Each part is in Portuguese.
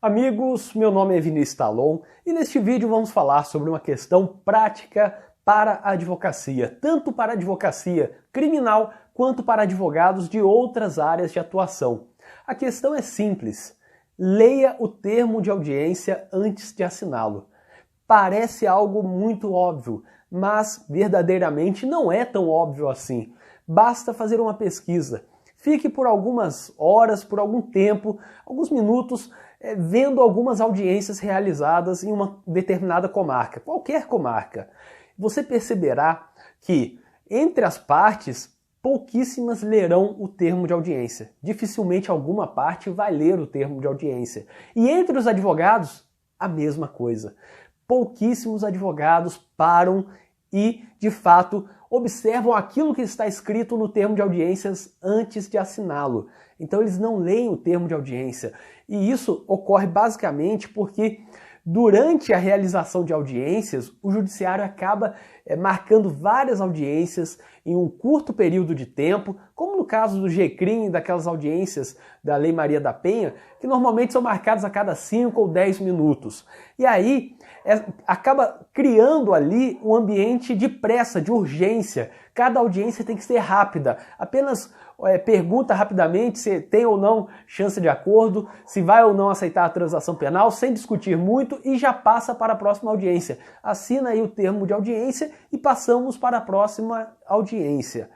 Amigos, meu nome é Vinícius Talon e neste vídeo vamos falar sobre uma questão prática para a advocacia, tanto para a advocacia criminal quanto para advogados de outras áreas de atuação. A questão é simples: leia o termo de audiência antes de assiná-lo. Parece algo muito óbvio, mas verdadeiramente não é tão óbvio assim. Basta fazer uma pesquisa. Fique por algumas horas, por algum tempo, alguns minutos, vendo algumas audiências realizadas em uma determinada comarca, qualquer comarca. Você perceberá que, entre as partes, pouquíssimas lerão o termo de audiência. Dificilmente alguma parte vai ler o termo de audiência. E entre os advogados, a mesma coisa. Pouquíssimos advogados param e, de fato, observam aquilo que está escrito no termo de audiências antes de assiná-lo. Então eles não leem o termo de audiência. E isso ocorre basicamente porque durante a realização de audiências, o judiciário acaba marcando várias audiências em um curto período de tempo, como no caso do GCRIM, daquelas audiências da Lei Maria da Penha, que normalmente são marcadas a cada 5 ou 10 minutos. E aí acaba criando ali um ambiente de pressa, de urgência. Cada audiência tem que ser rápida. Apenas pergunta rapidamente se tem ou não chance de acordo, se vai ou não aceitar a transação penal, sem discutir muito, e já passa para a próxima audiência. Assina aí o termo de audiência e passamos para a próxima audiência.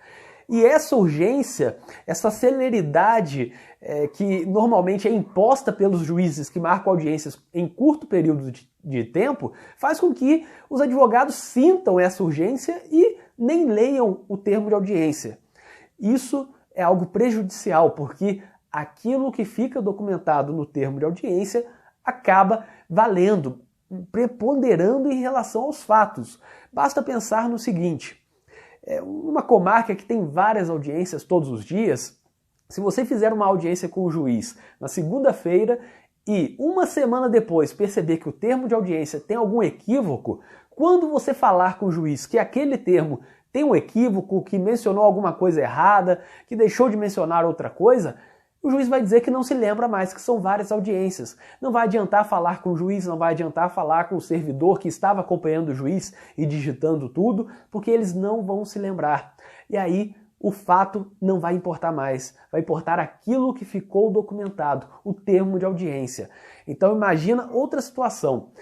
E essa urgência, essa celeridade que normalmente é imposta pelos juízes que marcam audiências em curto período de tempo, faz com que os advogados sintam essa urgência e nem leiam o termo de audiência. Isso é algo prejudicial, porque aquilo que fica documentado no termo de audiência acaba valendo, preponderando em relação aos fatos. Basta pensar no seguinte: uma comarca que tem várias audiências todos os dias, se você fizer uma audiência com o juiz na segunda-feira e uma semana depois perceber que o termo de audiência tem algum equívoco, quando você falar com o juiz que aquele termo tem um equívoco, que mencionou alguma coisa errada, que deixou de mencionar outra coisa, o juiz vai dizer que não se lembra mais, que são várias audiências. Não vai adiantar falar com o juiz, não vai adiantar falar com o servidor que estava acompanhando o juiz e digitando tudo, porque eles não vão se lembrar. E aí o fato não vai importar mais, vai importar aquilo que ficou documentado, o termo de audiência. Então imagina outra situação.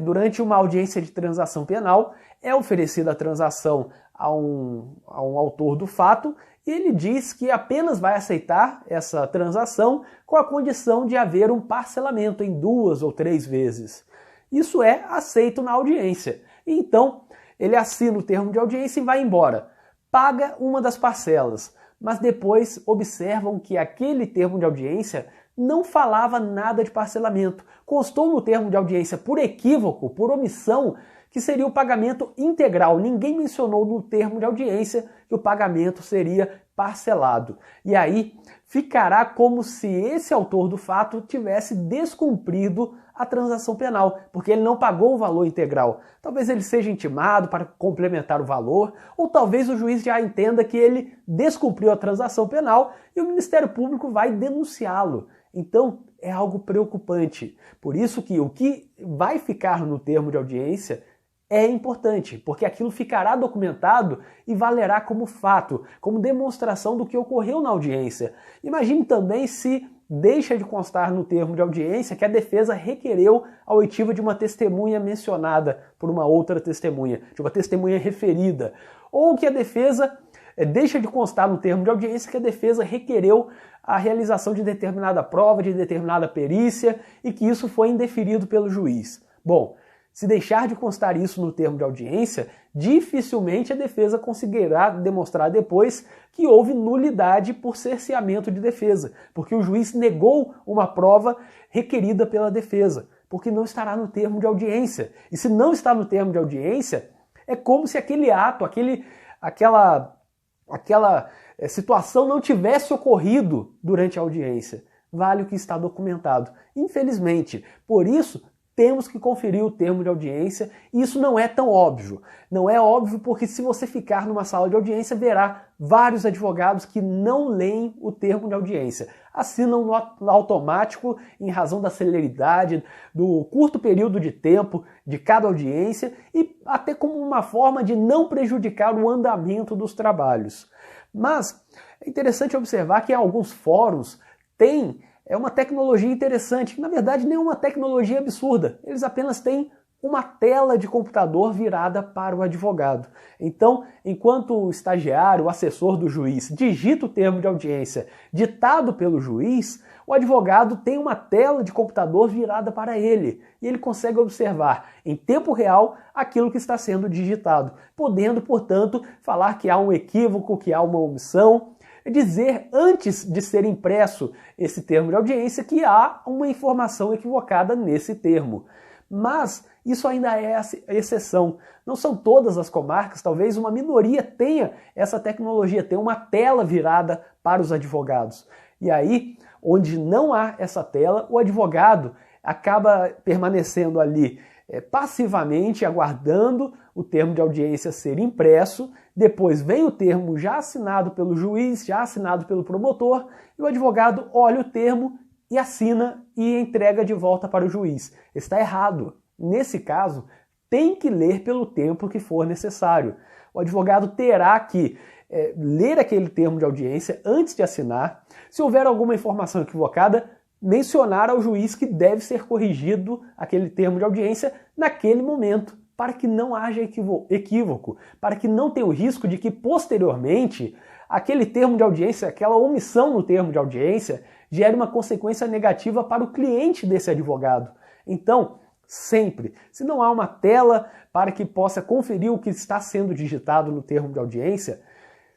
Durante uma audiência de transação penal, é oferecida a transação a um autor do fato e ele diz que apenas vai aceitar essa transação com a condição de haver um parcelamento em 2 ou 3 vezes. Isso é aceito na audiência. Então, ele assina o termo de audiência e vai embora. Paga uma das parcelas, mas depois observam que aquele termo de audiência não falava nada de parcelamento. Constou no termo de audiência por equívoco, por omissão, que seria o pagamento integral. Ninguém mencionou no termo de audiência que o pagamento seria parcelado. E aí ficará como se esse autor do fato tivesse descumprido a transação penal, porque ele não pagou o valor integral. Talvez ele seja intimado para complementar o valor, ou talvez o juiz já entenda que ele descumpriu a transação penal e o Ministério Público vai denunciá-lo. Então, é algo preocupante. Por isso que o que vai ficar no termo de audiência é importante, porque aquilo ficará documentado e valerá como fato, como demonstração do que ocorreu na audiência. Imagine também se deixa de constar no termo de audiência que a defesa requereu a oitiva de uma testemunha mencionada por uma outra testemunha, de uma testemunha referida, ou que a defesa deixa de constar no termo de audiência que a defesa requereu a realização de determinada prova, de determinada perícia, e que isso foi indeferido pelo juiz. Bom, se deixar de constar isso no termo de audiência, dificilmente a defesa conseguirá demonstrar depois que houve nulidade por cerceamento de defesa, porque o juiz negou uma prova requerida pela defesa, porque não estará no termo de audiência. E se não está no termo de audiência, é como se aquele ato, aquela situação não tivesse ocorrido durante a audiência. Vale o que está documentado. Infelizmente, por isso, temos que conferir o termo de audiência, e isso não é tão óbvio. Não é óbvio porque se você ficar numa sala de audiência, verá vários advogados que não leem o termo de audiência. Assinam no automático em razão da celeridade, do curto período de tempo de cada audiência e até como uma forma de não prejudicar o andamento dos trabalhos. Mas é interessante observar que alguns fóruns têm uma tecnologia interessante, que na verdade nem é uma tecnologia absurda, eles apenas têm uma tela de computador virada para o advogado. Então, enquanto o estagiário, o assessor do juiz, digita o termo de audiência ditado pelo juiz, o advogado tem uma tela de computador virada para ele e ele consegue observar em tempo real aquilo que está sendo digitado, podendo, portanto, falar que há um equívoco, que há uma omissão, dizer antes de ser impresso esse termo de audiência que há uma informação equivocada nesse termo. Mas isso ainda é exceção. Não são todas as comarcas, talvez uma minoria tenha essa tecnologia, tenha uma tela virada para os advogados. E aí, onde não há essa tela, o advogado acaba permanecendo ali passivamente aguardando o termo de audiência ser impresso, depois vem o termo já assinado pelo juiz, já assinado pelo promotor, e o advogado olha o termo e assina e entrega de volta para o juiz. Está errado. Nesse caso, tem que ler pelo tempo que for necessário. O advogado terá que ler aquele termo de audiência antes de assinar. Se houver alguma informação equivocada, mencionar ao juiz que deve ser corrigido aquele termo de audiência naquele momento, para que não haja equívoco, para que não tenha o risco de que posteriormente aquele termo de audiência, aquela omissão no termo de audiência, gere uma consequência negativa para o cliente desse advogado. Então, sempre, se não há uma tela para que possa conferir o que está sendo digitado no termo de audiência,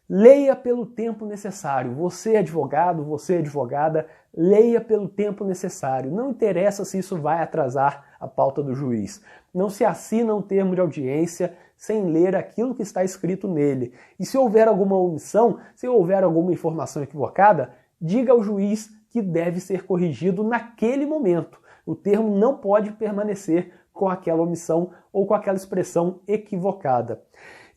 leia pelo tempo necessário. Você, advogado, você, advogada, leia pelo tempo necessário. Não interessa se isso vai atrasar a pauta do juiz. Não se assina um termo de audiência sem ler aquilo que está escrito nele. E se houver alguma omissão, se houver alguma informação equivocada, diga ao juiz que deve ser corrigido naquele momento. O termo não pode permanecer com aquela omissão ou com aquela expressão equivocada.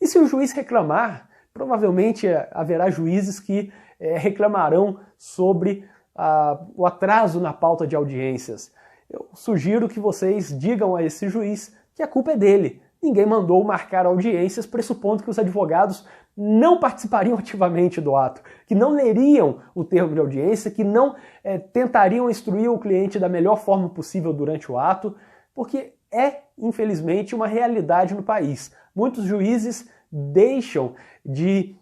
E se o juiz reclamar, provavelmente haverá juízes que reclamarão sobre o atraso na pauta de audiências. Eu sugiro que vocês digam a esse juiz que a culpa é dele. Ninguém mandou marcar audiências, pressupondo que os advogados não participariam ativamente do ato, que não leriam o termo de audiência, que não tentariam instruir o cliente da melhor forma possível durante o ato, porque é, infelizmente, uma realidade no país. Muitos juízes deixam de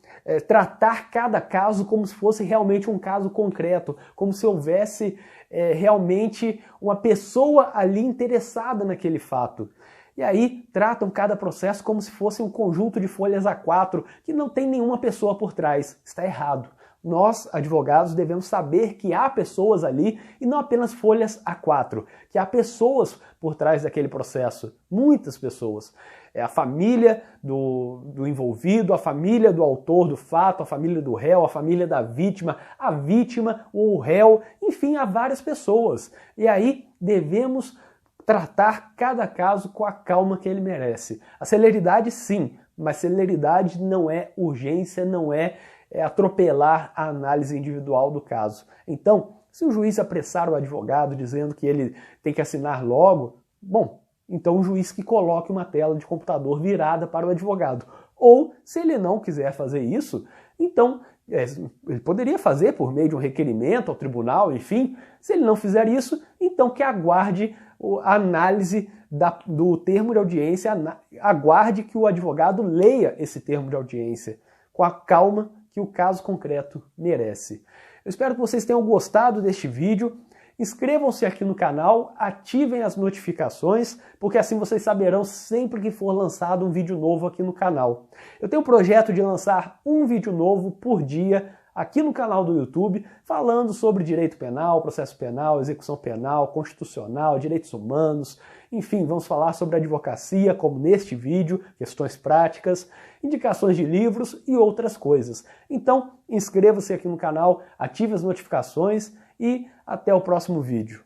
tratar cada caso como se fosse realmente um caso concreto, como se houvesse realmente uma pessoa ali interessada naquele fato. E aí tratam cada processo como se fosse um conjunto de folhas A4 que não tem nenhuma pessoa por trás. Está errado. Nós, advogados, devemos saber que há pessoas ali e não apenas folhas A4, que há pessoas por trás daquele processo, muitas pessoas. É a família do envolvido, a família do autor do fato, a família do réu, a família da vítima, a vítima, o réu, enfim, há várias pessoas. E aí devemos tratar cada caso com a calma que ele merece. A celeridade, sim, mas celeridade não é urgência, não é atropelar a análise individual do caso. Então, se o juiz apressar o advogado dizendo que ele tem que assinar logo, bom, então o juiz que coloque uma tela de computador virada para o advogado. Ou, se ele não quiser fazer isso, então ele poderia fazer por meio de um requerimento ao tribunal, enfim. Se ele não fizer isso, então que aguarde a análise do termo de audiência, aguarde que o advogado leia esse termo de audiência com a calma que o caso concreto merece. Eu espero que vocês tenham gostado deste vídeo. Inscrevam-se aqui no canal, ativem as notificações, porque assim vocês saberão sempre que for lançado um vídeo novo aqui no canal. Eu tenho um projeto de lançar um vídeo novo por dia aqui no canal do YouTube, falando sobre direito penal, processo penal, execução penal, constitucional, direitos humanos, enfim, vamos falar sobre advocacia, como neste vídeo, questões práticas, indicações de livros e outras coisas. Então, inscreva-se aqui no canal, ative as notificações e até o próximo vídeo.